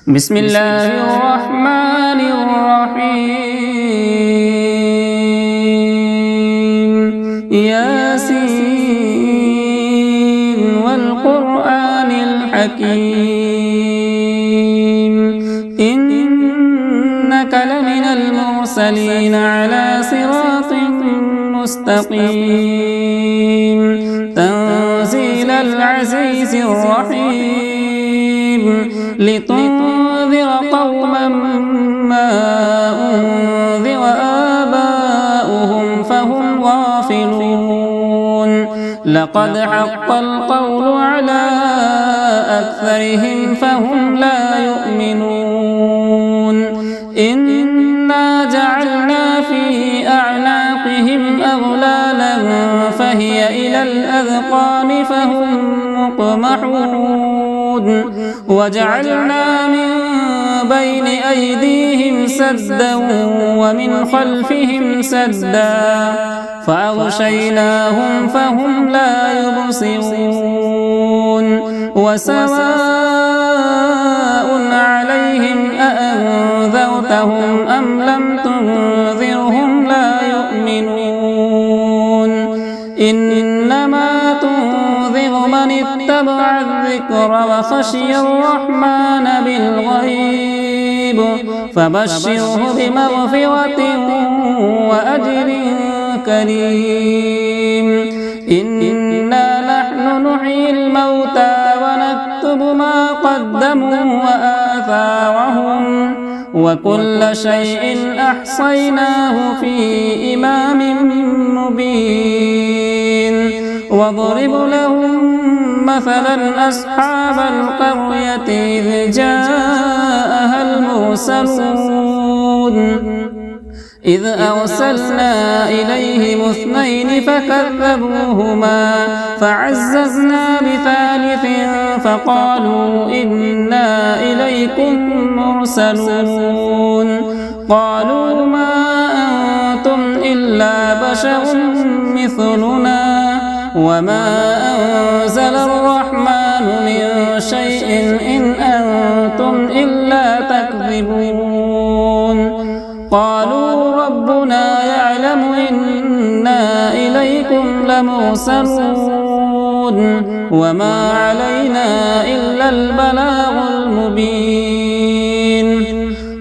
بسم الله الرحمن الرحيم ياسين والقرآن الحكيم إنك لمن المرسلين على صراط مستقيم تنزيل العزيز الرحيم لتنذر قوما ما أنذر آباؤهم فهم غافلون لقد حق القول على أكثرهم فهم لا يؤمنون إنا جعلنا في أعناقهم أغلالا فهي إلى الأذقان فهم مقمحون وجعلنا من بين أيديهم سدا ومن خلفهم سدا فأغشيناهم فهم لا يبصرون وسواء عليهم أأنذرتهم أم لم تنذرهم لا يؤمنون إنما تنذر من اتبع الذكر وخشي الرحمن بالغيب فبشره بمغفرة وأجر كريم إنا نحن نحيي الموتى ونكتب ما قدموا وآثارهم وكل شيء أحصيناه في إمام مبين واضرب لهم مثلا أصحاب القرية إذ جاءها المرسلون إذ أرسلنا إليهم اثنين فكذبوهما فعززنا بثالث فقالوا إنا إليكم مرسلون قالوا ما أنتم إلا بشر مثلنا وما أنزل الرحمن من شيء إن أنتم إلا تكذبون قالوا ربنا يعلم إنا إليكم لمرسلون وما علينا إلا البلاغ المبين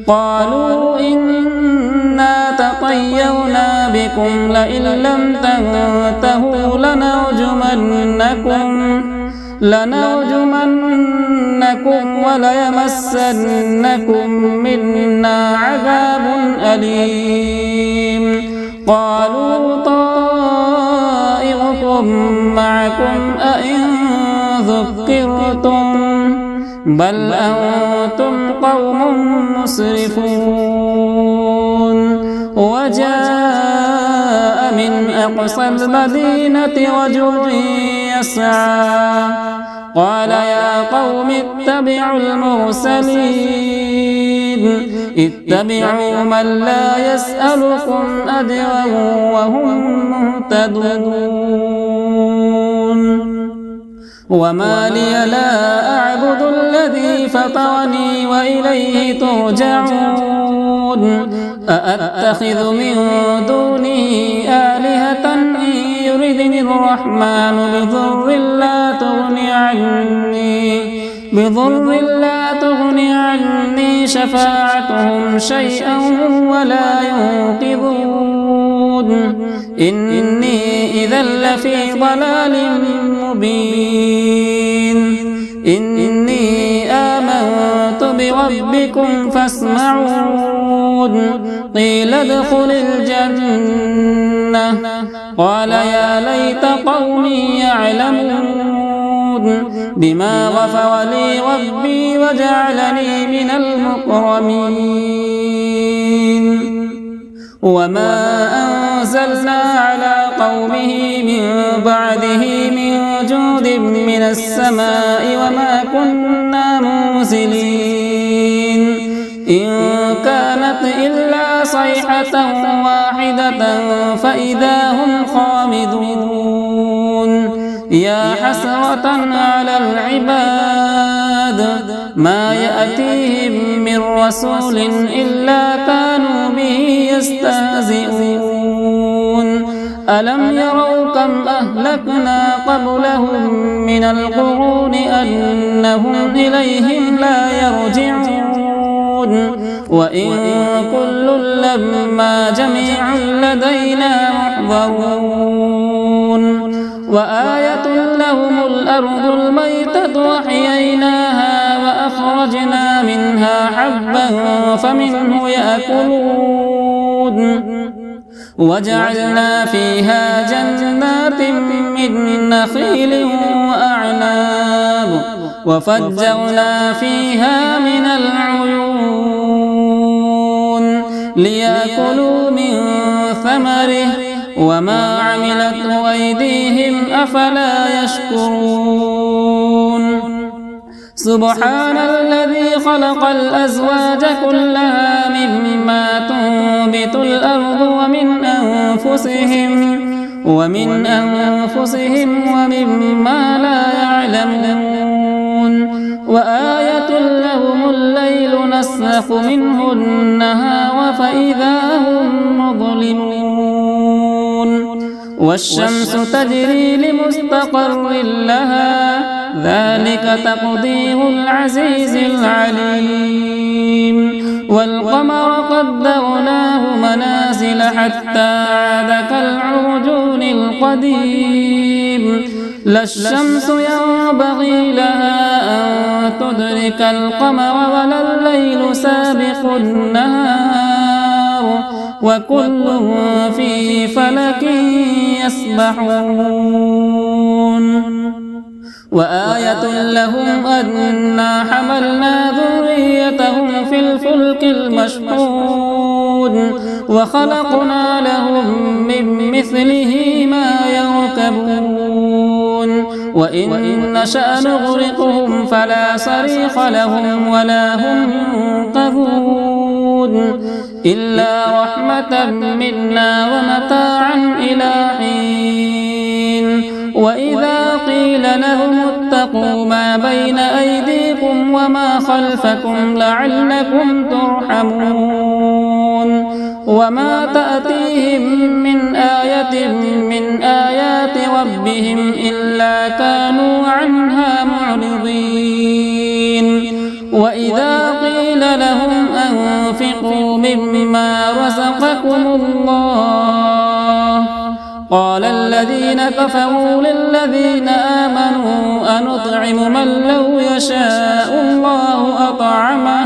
قالوا إنا تطيرنا بكم لئن لم تنتهوا لنرجمنكم وليمسنكم منا عذاب أليم قالوا طائركم معكم أئن ذكرتم بل أنتم قوم مسرفون وجاء من أقصى المدينة رجل يسعى قال يا قوم اتبعوا المرسلين اتبعوا من لا يسألكم أجرا وهم مهتدون وما لي لا أعبد الذي فطرني وإليه ترجعون أأتخذ من دونه آلهة إن يردني الرحمن بضر لا تغني عني شفاعتهم شيئا ولا ينقذون إني إذا لفي ضلال مبين إني آمنت بربكم فاسمعون قيل ادخل الجنة قال يا ليت قومي يعلمون بما غفر لي ربي وجعلني من المكرمين وما أنزلنا على قومه من بعده من جود من السماء وما كنا منزلين إن كانت إلا صيحة واحدة فإذا هم خامدون يا حسرة على العباد ما يأتيهم من رسول إلا كانوا به يستهزئون ألم يروا كم أهلكنا قبلهم من القرون أنهم إليهم لا يرجعون وإن كل لما جميع لدينا محضرون وآية لهم الأرض الميتة وأحييناها وأخرجنا منها حبا فمنه يأكلون وجعلنا فيها جنات من نخيل وأعناب وفجرنا فيها من العيون ليأكلوا من ثمره وما عملته أيديهم أفلا يشكرون سبحان الذي خلق الأزواج كلها مما تنبت الأرض ومن أنفسهم ومما لا يعلمون وآية لهم الليل نسلخ منه النهار فإذا هم مظلمون والشمس تجري لمستقر لها ذلك تقدير العزيز العليم والقمر قدرناه منازل حتى عاد كالعرجون القديم لا الشمس ينبغي لها أن تدرك القمر ولا الليل سابق النهار وكل في فلك يسبحون وآية لهم أنا حملنا ذريتهم في الفلك المشحون وخلقنا لهم من مثله ما يركبون وإن نشأ نغرقهم فلا صريخ لهم ولا هم ينقذون إلا رحمة منا ومتاعا إلى حين وإذا قيل لهم اتقوا ما بين أيديكم وما خلفكم لعلكم ترحمون وما تأتيهم من آية من آيات ربهم إلا كانوا عنها معرضين وإذا قيل لهم أنفقوا مما رزقكم الله قال الذين كفروا للذين آمنوا أنطعم من لو يشاء الله أطعمه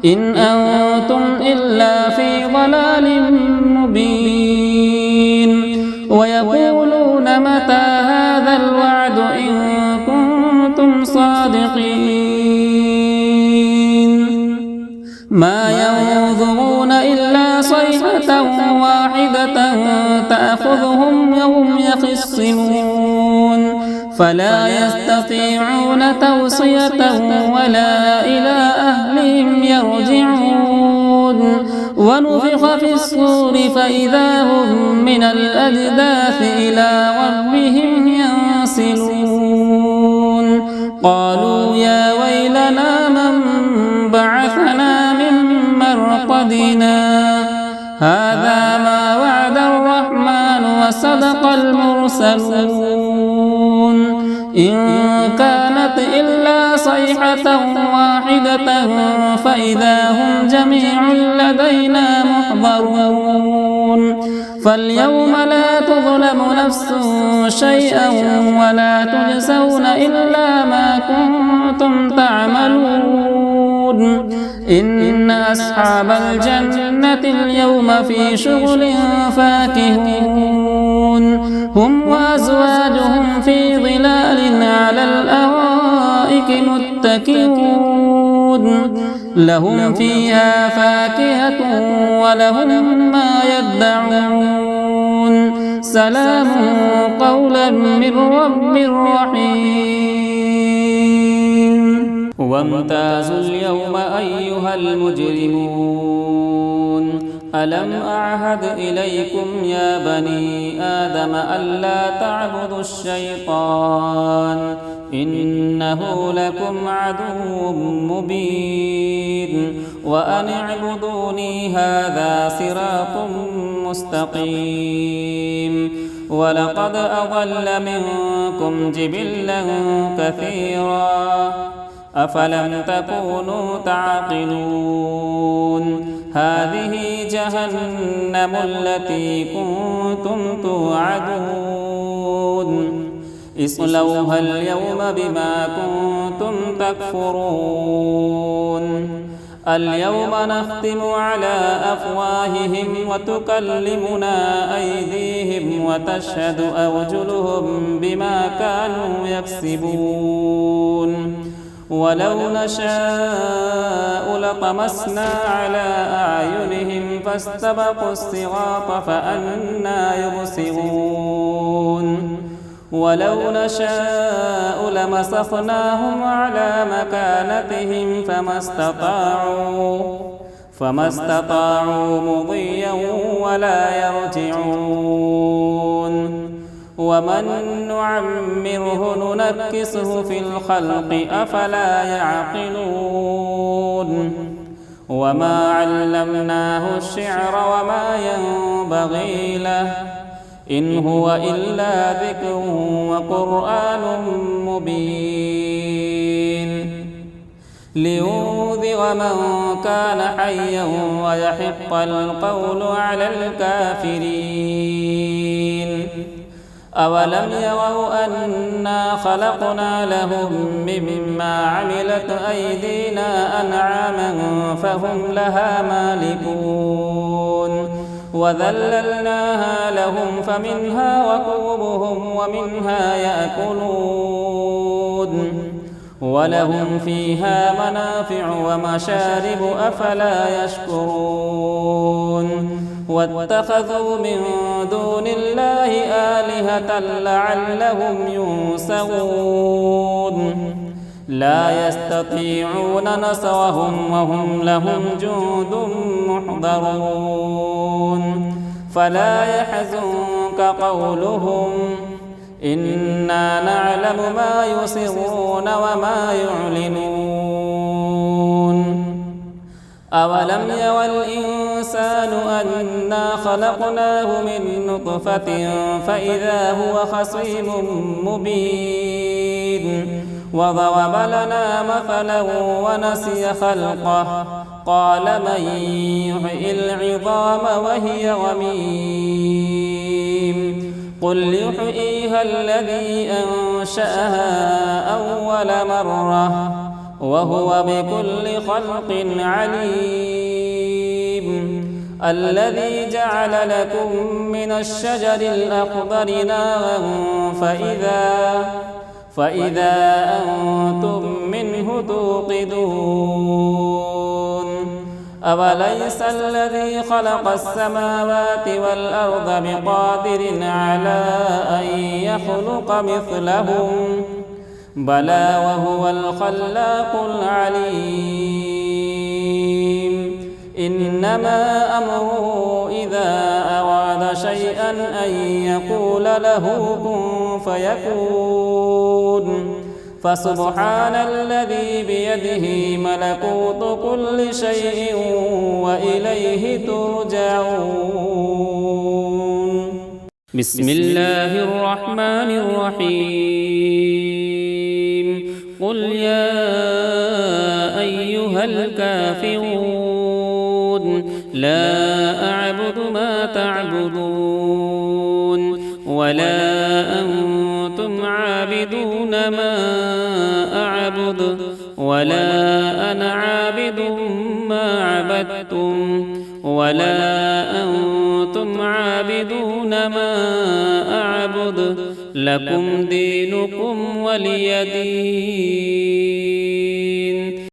إن أنتم إلا في ضلال مبين ويقولون متى هذا الوعد إن كنتم صادقين ما ينظرون إلا صيحة واحدة تأخذهم وهم يخصمون فلا يستطيعون توصية ولا إلى أهلهم يرجعون ونفخ في الصور فإذا هم من الأجداث إلى ربهم ينسلون قالوا يا ويلنا من بعثنا من مرقدنا هذا ما وعد الرحمن وصدق المرسلون إن كانت إلا صيحة واحدة فإذا هم جميع لدينا محضرون فاليوم لا تظلم نفس شيئا ولا تجزون إلا ما كنتم تعملون إن أصحاب الجنة اليوم في شغل فاكهون هم وأزواجهم في ظلال على الأرائك متكئون لهم فيها فاكهة ولهم ما يدعون سلام قولا من رب رحيم وامتازوا اليوم أيها المجرمون ألم أعهد إليكم يا بني آدم ألا تعبدوا الشيطان إنه لكم عدو مبين وأن اعبدوني هذا صراط مستقيم ولقد أضل منكم جبلا كثيرا أفلم تكونوا تعقلون هذه جهنم التي كنتم توعدون اصلوها اليوم بما كنتم تكفرون اليوم نختم على أفواههم وتكلمنا أيديهم وتشهد أرجلهم بما كانوا يكسبون ولو نشاء لطمسنا على أعينهم فاستبقوا الصراط فأنى يبصرون ولو نشاء لمسخناهم على مكانتهم فما استطاعوا مضيا ولا يرجعون ومن نعمره ننكسه في الخلق أفلا يعقلون وما علمناه الشعر وما ينبغي له إن هو إلا ذكر وقرآن مبين لينذر من كان حيا ويحق القول على الكافرين أولم يروا أنا خلقنا لهم مما عملت أيدينا أنعاما فهم لها مالكون وذللناها لهم فمنها ركوبهم ومنها يأكلون ولهم فيها منافع ومشارب أفلا يشكرون واتخذوا من دون الله آلهة لعلهم ينصرون لا يستطيعون نصرهم وهم لهم جند محضرون فلا يحزنك قولهم إنا نعلم ما يسرون وما يعلنون أولم ير الإنسان أنا خلقناه من نطفة فإذا هو خصيم مبين وضرب لنا مثلا ونسي خلقه قال من يحيي العظام وهي رميم قل يحييها الذي أنشأها أول مرة وهو بكل خلق عليم الذي جعل لكم من الشجر الأخضر نارا فإذا أنتم منه توقدون أوليس الذي خلق السماوات والأرض بقادر على أن يخلق مثلهم بلى وهو الخلاق العليم إنما أمره إذا أراد شيئا أن يقول له كن فيكون فسبحان الذي بيده ملكوت كل شيء وإليه ترجعون بسم الله الرحمن الرحيم قل يا أيها الكافرون لا أعبد ما تعبدون ولا أنتم عابدون ما أعبد ولا أنا عابد ما عبدتم ولا أنتم عابدون ما أعبد لكم دينكم ولي دين.